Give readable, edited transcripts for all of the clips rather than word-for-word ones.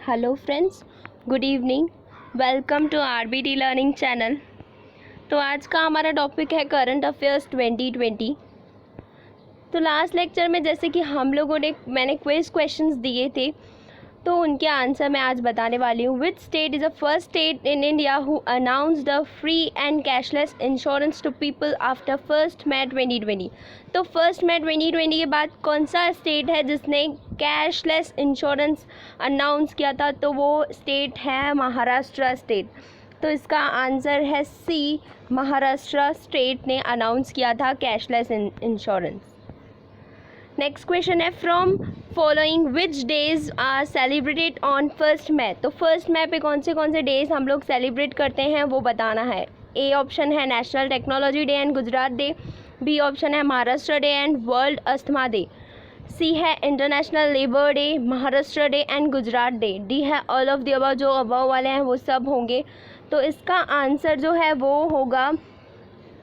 Hello friends, good evening. Welcome to RBT learning channel. तो आज का हमारा टॉपिक है करंट अफेयर्स 2020। तो लास्ट लेक्चर में जैसे कि हम लोगों ने मैंने क्वेश्चंस दिए थे, तो उनके आंसर मैं आज बताने वाली हूँ। Which state is the first state in India who announce the free and cashless insurance to people after 1 मई 2020। तो 1 मई 2020 के बाद कौन सा स्टेट है जिसने कैशलेस इंश्योरेंस अनाउंस किया था? तो वो स्टेट है महाराष्ट्र स्टेट। तो इसका आंसर है सी, महाराष्ट्र स्टेट ने अनाउंस किया था कैशलेस इंश्योरेंस। नेक्स्ट क्वेश्चन है, from following which days are celebrated on 1 मई। तो 1 मई पे कौन से डेज हम लोग सेलिब्रेट करते हैं वो बताना है। ए ऑप्शन है national technology day and Gujarat day, B option है Maharashtra day and world asthma day, C है international labour day, Maharashtra day and Gujarat day, D है ऑल ऑफ द अबव। जो अबव वाले हैं वो सब होंगे। तो इसका आंसर जो है वो होगा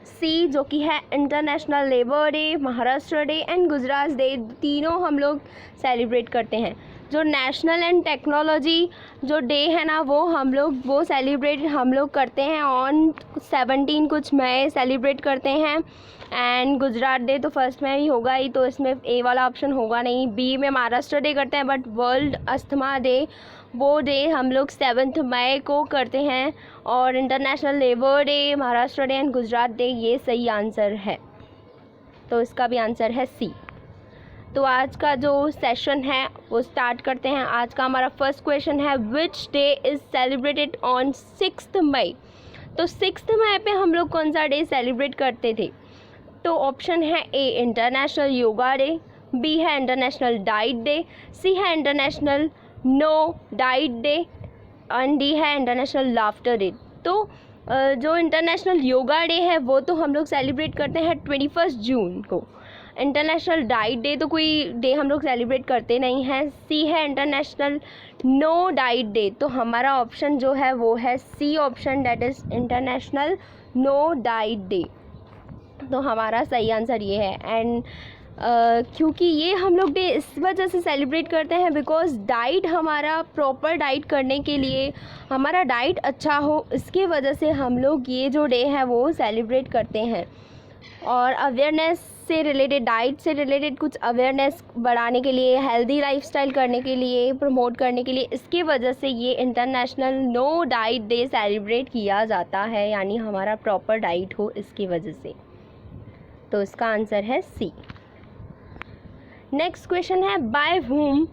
सी, जो कि है international labour day, Maharashtra day and Gujarat day. तीनों हम लोग सेलिब्रेट करते हैं। जो नेशनल एंड टेक्नोलॉजी जो डे है ना, वो सेलिब्रेट हम लोग करते हैं ऑन 17 कुछ मई सेलिब्रेट करते हैं। एंड गुजरात डे तो 1 मई ही होगा ही, तो इसमें ए वाला ऑप्शन होगा नहीं। बी में महाराष्ट्र डे करते हैं, बट वर्ल्ड अस्थमा डे वो डे हम लोग 7 मई को करते हैं। और international labour day, Maharashtra day and Gujarat day, ये सही आंसर है। तो इसका भी आंसर है सी। तो आज का जो सेशन है वो स्टार्ट करते हैं। आज का हमारा फर्स्ट क्वेश्चन है, which day is celebrated on 6 मई। तो 6 मई पे हम लोग कौन सा डे सेलिब्रेट करते थे? तो ऑप्शन है A international yoga day, B है इंटरनेशनल डाइट डे, सी है international no diet day and D है इंटरनेशनल लाफ्टर डे। तो जो इंटरनेशनल योगा डे है वो तो हम लोग सेलिब्रेट करते हैं 21 जून को। इंटरनेशनल डाइट डे तो कोई डे हम लोग सेलिब्रेट करते नहीं हैं। सी है इंटरनेशनल नो डाइट डे। तो हमारा ऑप्शन जो है वो है C option, that is international no diet day. तो हमारा सही आंसर ये है। एंड क्योंकि ये हम लोग डे इस वजह से सेलिब्रेट करते हैं बिकॉज डाइट, हमारा प्रॉपर डाइट करने के लिए, हमारा डाइट अच्छा हो, इसके वजह से हम लोग ये जो डे है वो सेलिब्रेट करते हैं। और अवेयरनेस से रिलेटेड, डाइट से रिलेटेड कुछ अवेयरनेस बढ़ाने के लिए, हेल्दी लाइफस्टाइल करने के लिए, प्रमोट करने के लिए, इसके वजह से ये international no diet day celebrate किया जाता है। यानी हमारा प्रॉपर डाइट हो, इसकी वजह से। तो इसका आंसर है सी। नेक्स्ट क्वेश्चन है, बाय whom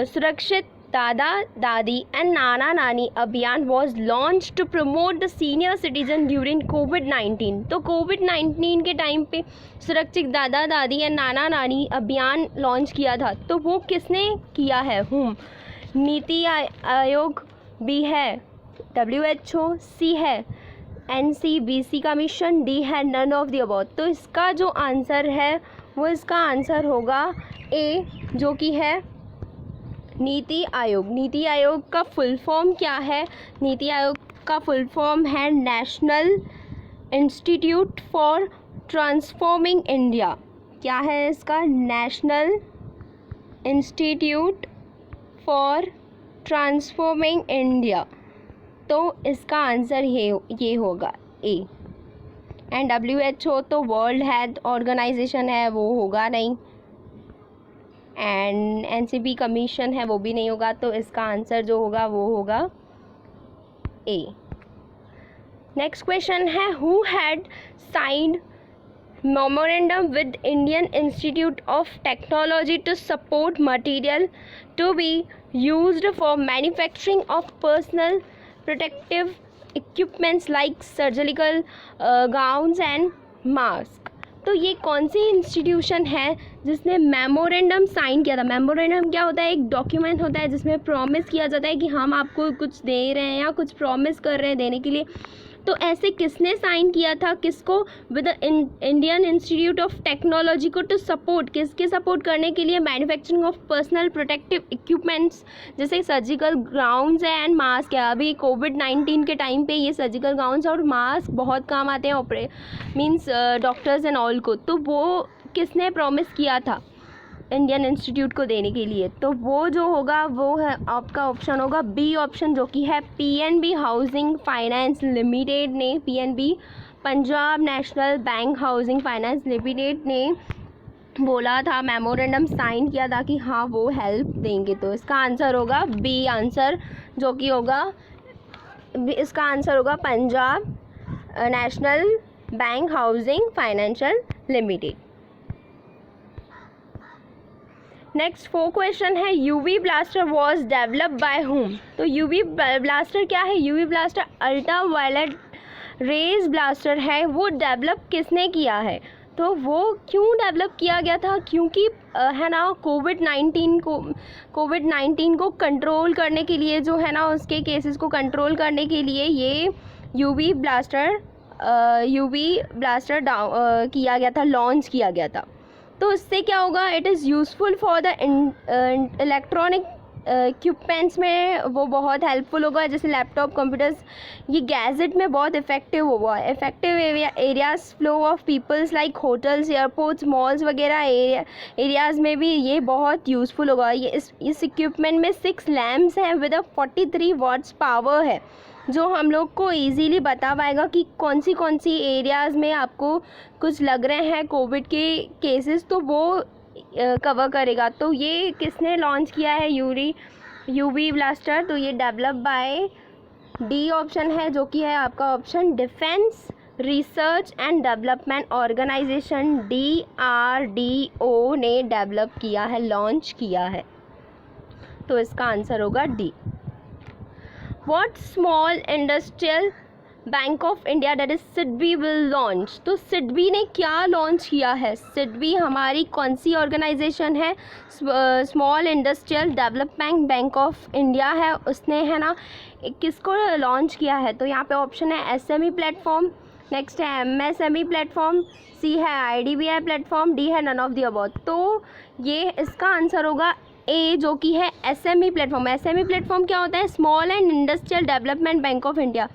सुरक्षित दादा दादी एंड नाना नानी अभियान was launch to promote the senior citizen during कोविड-19। तो कोविड-19 के टाइम पे सुरक्षित दादा दादी एंड नाना नानी अभियान लॉन्च किया था। तो वो किसने किया है? whom? नीति आयोग, बी है WHO, सी है NCBC का मिशन, डी है नन ऑफ द अबव। तो इसका जो आंसर है वो इसका आंसर होगा ए, जो कि है नीति आयोग। नीति आयोग का फुल फॉर्म क्या है? नीति आयोग का फुल फॉर्म है national institute for transforming India. क्या है इसका? National institute for transforming India. तो इसका आंसर ये होगा ए। एंड WHO तो वर्ल्ड हेल्थ ऑर्गेनाइजेशन है, वो होगा नहीं। एंड NCB कमीशन है, वो भी नहीं होगा। तो इसका आंसर जो होगा वो होगा ए। नेक्स्ट क्वेश्चन है, who had signed memorandum with Indian Institute of Technology to support material to be used for manufacturing of personal protective equipments like surgical gowns and mask. तो ये कौन सी इंस्टीट्यूशन है जिसने मेमोरेंडम साइन किया था? Memorandum क्या होता है? एक डॉक्यूमेंट होता है जिसमें प्रॉमिस किया जाता है कि हम आपको कुछ दे रहे हैं या कुछ प्रॉमिस कर रहे हैं देने के लिए। तो ऐसे किसने साइन किया था? किसको? With Indian Institute of technology को टू सपोर्ट, किसके सपोर्ट करने के लिए? Manufacturing of personal protective equipments, जैसे सर्जिकल गाउन्स एंड मास्क है। अभी कोविड-19 के टाइम पे ये सर्जिकल गाउन्स और मास्क बहुत काम आते हैं मीन्स डॉक्टर्स एंड ऑल को। तो वो किसने प्रॉमिस किया था? इंडियन इंस्टीट्यूट को देने के लिए। तो वो जो होगा वो है आपका ऑप्शन होगा बी ऑप्शन, जो कि है पीएनबी हाउसिंग फाइनेंस लिमिटेड ने, PNB Punjab national bank housing finance limited ने बोला था, मेमोरेंडम साइन किया था कि हाँ वो हेल्प देंगे। तो इसका आंसर होगा बी आंसर, जो कि होगा इसका आंसर होगा Punjab national bank housing financial limited. Next 4 question है, UV blaster was developed by whom. तो यूवी ब्लास्टर क्या है? UV blaster ultraviolet rays blaster है, वो डेवलप किसने किया है? तो वो क्यों डेवलप किया गया था? क्योंकि है ना कोविड-19 को कंट्रोल करने के लिए, जो है ना उसके केसेस को कंट्रोल करने के लिए ये यूवी ब्लास्टर किया गया था, लॉन्च किया गया था। तो इससे क्या होगा? It is useful for the electronic equipments में वो बहुत हेल्पफुल होगा, जैसे लैपटॉप, कंप्यूटर्स, ये गैजेट में बहुत इफेक्टिव होगा। Effective areas flow of peoples like hotels, airports, malls वगैरह एरियाज़ में भी ये बहुत यूज़फुल होगा। ये इस इक्विपमेंट में 6 लैम्प्स हैं विद 43 वाट्स पावर है, जो हम लोग को इजीली बता पाएगा कि कौन सी एरियाज़ में आपको कुछ लग रहे हैं कोविड के केसेस, तो वो कवर करेगा। तो ये किसने लॉन्च किया है यूवी ब्लास्टर? तो ये डेवलप बाय डी ऑप्शन है, जो कि है आपका option defence research and development organisation, DRDO ने डेवलप किया है, लॉन्च किया है। तो इसका आंसर होगा D. What small industrial bank of India that is SIDBI will launch? तो सिडबी ने क्या लॉन्च किया है? सिडबी हमारी कौन सी ऑर्गेनाइजेशन है? Small industrial development bank of India है, उसने है ना किसको लॉन्च किया है? तो यहाँ पे ऑप्शन है एसएमई प्लेटफॉर्म, नेक्स्ट है एमएसएमई प्लेटफॉर्म, सी है आईडीबीआई प्लेटफॉर्म, डी है नन ऑफ द अबव। तो ये इसका आंसर होगा ए, जो कि है एसएमई प्लेटफॉर्म। एसएमई प्लेटफॉर्म क्या होता है? Small and industrial development bank of India,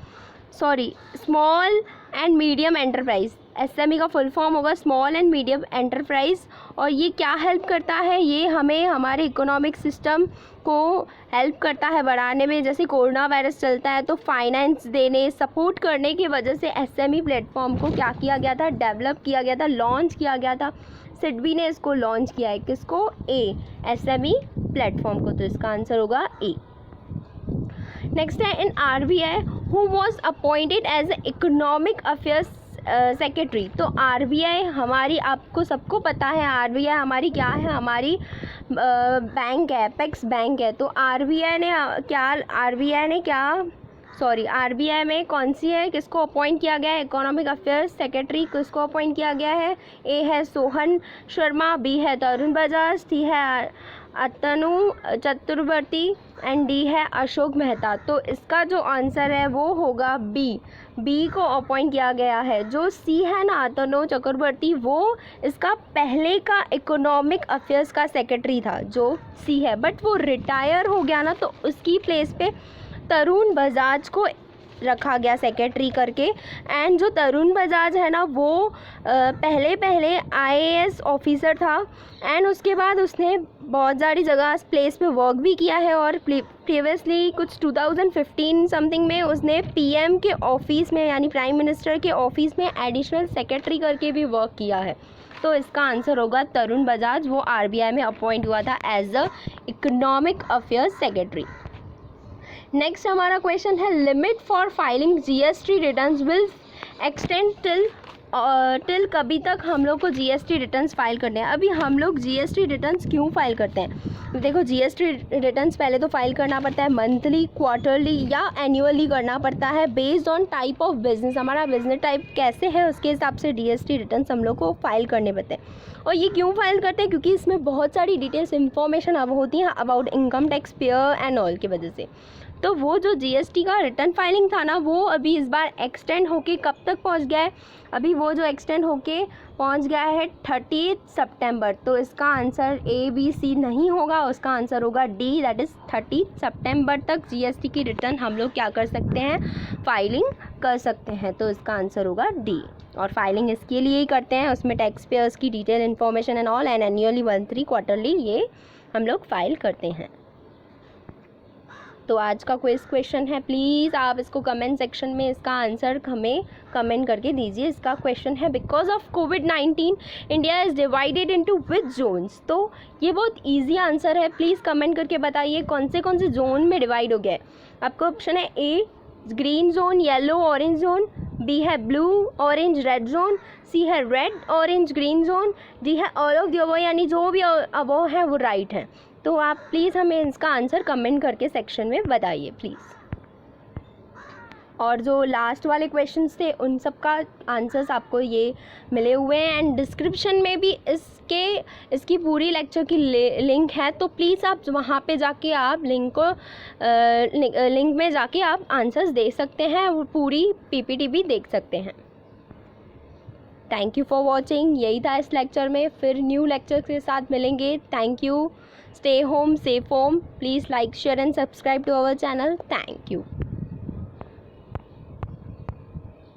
small and medium enterprise. SME का फुल फॉर्म होगा स्मॉल एंड मीडियम एंटरप्राइज। और ये क्या हेल्प करता है? ये हमें हमारे इकोनॉमिक सिस्टम को हेल्प करता है बढ़ाने में। जैसे कोरोना वायरस चलता है तो फाइनेंस देने, सपोर्ट करने की वजह से एसएमई प्लेटफॉर्म को क्या किया गया था? डेवलप किया गया था, लॉन्च किया गया था। सिडबी ने इसको लॉन्च किया है, किसको? ए, एसएमई प्लेटफॉर्म को। तो इसका आंसर होगा ए। नेक्स्ट है, in RBI who was appointed as economic affairs secretary. तो आरबीआई हमारी, आपको सबको पता है आरबीआई हमारी क्या है? हमारी बैंक है, एपेक्स बैंक है। तो आरबीआई में कौन सी है? किसको अपॉइंट किया गया है? इकोनॉमिक अफेयर्स सेक्रेटरी किसको अपॉइंट किया गया है? ए है सोहन शर्मा, बी है तरुण बजाज, सी है अतनु चतुर्वेदी एंड डी है अशोक मेहता। तो इसका जो आंसर है वो होगा बी को अपॉइंट किया गया है। जो सी है ना अतनु चक्रवर्ती, वो इसका पहले का इकोनॉमिक अफेयर्स का सेक्रेटरी था, जो सी है, बट वो रिटायर हो गया ना, तो उसकी प्लेस पे तरुण बजाज को रखा गया सेक्रेटरी करके। एंड जो तरुण बजाज है ना, वो पहले आईएएस ऑफिसर था, एंड उसके बाद उसने बहुत सारी जगह प्लेस पे वर्क भी किया है। और प्रीवियसली कुछ 2015 समथिंग में उसने पीएम के ऑफिस में, यानी प्राइम मिनिस्टर के ऑफिस में एडिशनल सेक्रेटरी करके भी वर्क किया है। तो इसका आंसर होगा तरुण बजाज, वो आरबीआई में अपॉइंट हुआ था as a economic affairs secretary. Next हमारा क्वेश्चन है, limit for filing GST returns will extend till कभी तक हम लोग को जीएसटी रिटर्न्स फाइल करने हैं। अभी हम लोग जीएसटी रिटर्न्स क्यों फाइल करते हैं? देखो, जीएसटी रिटर्न्स पहले तो फाइल करना पड़ता है मंथली, क्वार्टरली या एनुअली करना पड़ता है, based on type of business. हमारा बिजनेस टाइप कैसे है उसके हिसाब से जीएसटी रिटर्न्स हम लोग को फाइल करने पड़ते हैं। और ये क्यों फाइल करते हैं? क्योंकि इसमें बहुत सारी डिटेल्स इंफॉर्मेशन अब होती हैं about income tax payer and all की वजह से। तो वो जो जीएसटी का रिटर्न फाइलिंग था ना, वो अभी इस बार एक्सटेंड होके कब तक पहुंच गया है, अभी वो जो एक्सटेंड होके पहुंच गया है 30 सितंबर। तो इसका आंसर ए बी सी नहीं होगा, उसका आंसर होगा डी, दैट इज़ 30 सितंबर तक जीएसटी की रिटर्न हम लोग क्या कर सकते हैं, फाइलिंग कर सकते हैं। तो इसका आंसर होगा डी। और फाइलिंग इसके लिए ही करते हैं, उसमें टैक्स पेयर्स की detail information and all, and annually, monthly, quarterly, ये हम लोग फाइल करते हैं। तो आज का क्वेश्चन है, प्लीज़ आप इसको कमेंट सेक्शन में इसका आंसर हमें कमेंट करके दीजिए। इसका क्वेश्चन है, बिकॉज ऑफ कोविड-19 India is divided into which zones. तो ये बहुत इजी आंसर है, प्लीज़ कमेंट करके बताइए कौन से जोन में डिवाइड हो गया है। आपका ऑप्शन है A green zone, yellow orange zone, B है blue orange red zone, C है red orange green zone, D है ऑल ऑफ द अबव, यानी जो भी अबव है वो राइट है। तो आप प्लीज़ हमें इसका आंसर कमेंट करके सेक्शन में बताइए प्लीज़। और जो लास्ट वाले क्वेश्चंस थे उन सब का आंसर्स आपको ये मिले हुए हैं, एंड डिस्क्रिप्शन में भी इसकी पूरी लेक्चर की लिंक है। तो प्लीज़ आप वहाँ पे जाके आप लिंक में जाके आप आंसर्स दे सकते हैं, वो पूरी पीपीटी भी देख सकते हैं। Thank you for watching. यही था इस लेक्चर में, फिर न्यू लेक्चर के साथ मिलेंगे। Thank you. Stay home, safe home. Please like, share and subscribe to our channel. Thank you.